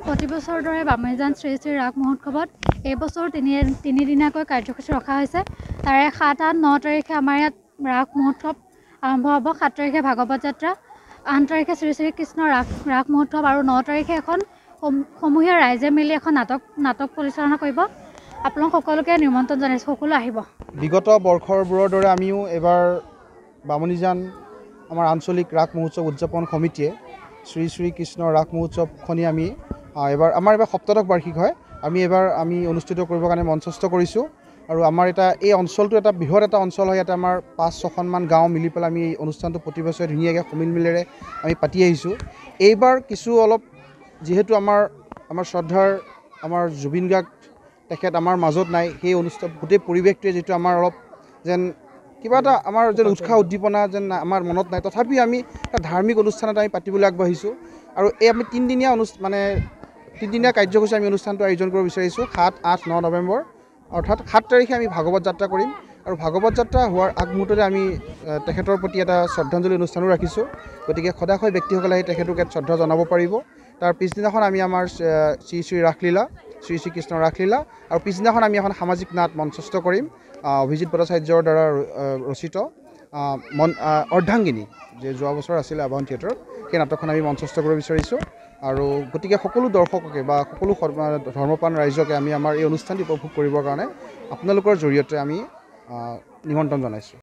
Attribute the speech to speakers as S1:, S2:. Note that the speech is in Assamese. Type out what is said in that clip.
S1: প্ৰতিবছৰৰ দৰে বামুণীজান শ্ৰী শ্ৰী ৰাস মহোৎসৱত এইবছৰ তিনিদিনীয়াকৈ কাৰ্যসূচী ৰখা হৈছে। তাৰে 7, 8, 9 তাৰিখে আমাৰ ইয়াত ৰাস মহোৎসৱ আৰম্ভ হ'ব। 7 তাৰিখে ভাগৱত যাত্ৰা, 8 তাৰিখে শ্ৰী শ্ৰী কৃষ্ণ ৰাস মহোৎসৱ আৰু 9 তাৰিখে এখন সমূহীয়া ৰাইজে মিলি এখন নাটক পৰিচালনা কৰিব। আপোনালোক সকলোকে নিমন্ত্ৰণ জনাইছোঁ, সকলো আহিব।
S2: বিগত বৰ্ষবোৰৰ দৰে আমিও এবাৰ বামুণীজান আমাৰ আঞ্চলিক ৰাস মহোৎসৱ উদযাপন সমিতিয়ে শ্ৰী শ্ৰী কৃষ্ণ ৰাস মহোৎসৱখনি আমি এবাৰ 7ম বাৰ্ষিক হয়। আমি অনুষ্ঠিত কৰিবৰ কাৰণে মঞ্চস্থ কৰিছোঁ আৰু আমাৰ এই অঞ্চলটো এটা বৃহৎ এটা অঞ্চল হয়। ইয়াতে আমাৰ 5-6খনমান গাঁও মিলি পেলাই আমি এই অনুষ্ঠানটো প্ৰতি বছৰে ধুনীয়াকৈ সমিল মিলেৰে আমি পাতি আহিছোঁ। এইবাৰ কিছু অলপ যিহেতু আমাৰ শ্ৰদ্ধাৰ আমাৰ জুবিন গাৰ্গ তেখেত আমাৰ মাজত নাই, সেই অনুষ্ঠান গোটেই পৰিৱেশটোৱে যিটো আমাৰ অলপ যেন কিবা এটা আমাৰ যেন উৎসাহ উদ্দীপনা যেন আমাৰ মনত নাই, তথাপি আমি এটা ধাৰ্মিক অনুষ্ঠান এটা আমি পাতিবলৈ আগবাঢ়িছোঁ আৰু আমি তিনিদিনীয়া কাৰ্যসূচী আমি অনুষ্ঠানটো আয়োজন কৰিব বিচাৰিছোঁ। 7, 8, 9 নৱেম্বৰ অৰ্থাৎ 7 তাৰিখে আমি ভাগৱত যাত্ৰা কৰিম আৰু ভাগৱত যাত্ৰা হোৱাৰ আগমুহূৰ্ততে আমি তেখেতৰ প্ৰতি এটা শ্ৰদ্ধাঞ্জলি অনুষ্ঠানো ৰাখিছোঁ। গতিকে সদাশয় ব্যক্তিসকলে আহি তেখেতক ইয়াত শ্ৰদ্ধা জনাব পাৰিব। তাৰ পিছদিনাখন আমি আমাৰ শ্ৰী শ্ৰী ৰাসলীলা, শ্ৰী শ্ৰী কৃষ্ণ ৰাসলীলা আৰু পিছদিনাখন আমি এখন সামাজিক নাট মঞ্চস্থ কৰিম। অভিজিত ভট্টাচাৰ্যৰ দ্বাৰা ৰচিত অৰ্ধাংগিনী, যে যোৱা বছৰ আছিলে আবাহন থিয়েটাৰত, সেই নাটকখন আমি মঞ্চস্থ কৰিব বিচাৰিছোঁ। আৰু গতিকে সকলো দৰ্শককে বা সকলো ধৰ্মপ্ৰাণ ৰাইজকে আমি আমাৰ এই অনুষ্ঠানটি উপভোগ কৰিবৰ কাৰণে আপোনালোকৰ জৰিয়তে আমি নিমন্ত্ৰণ জনাইছোঁ।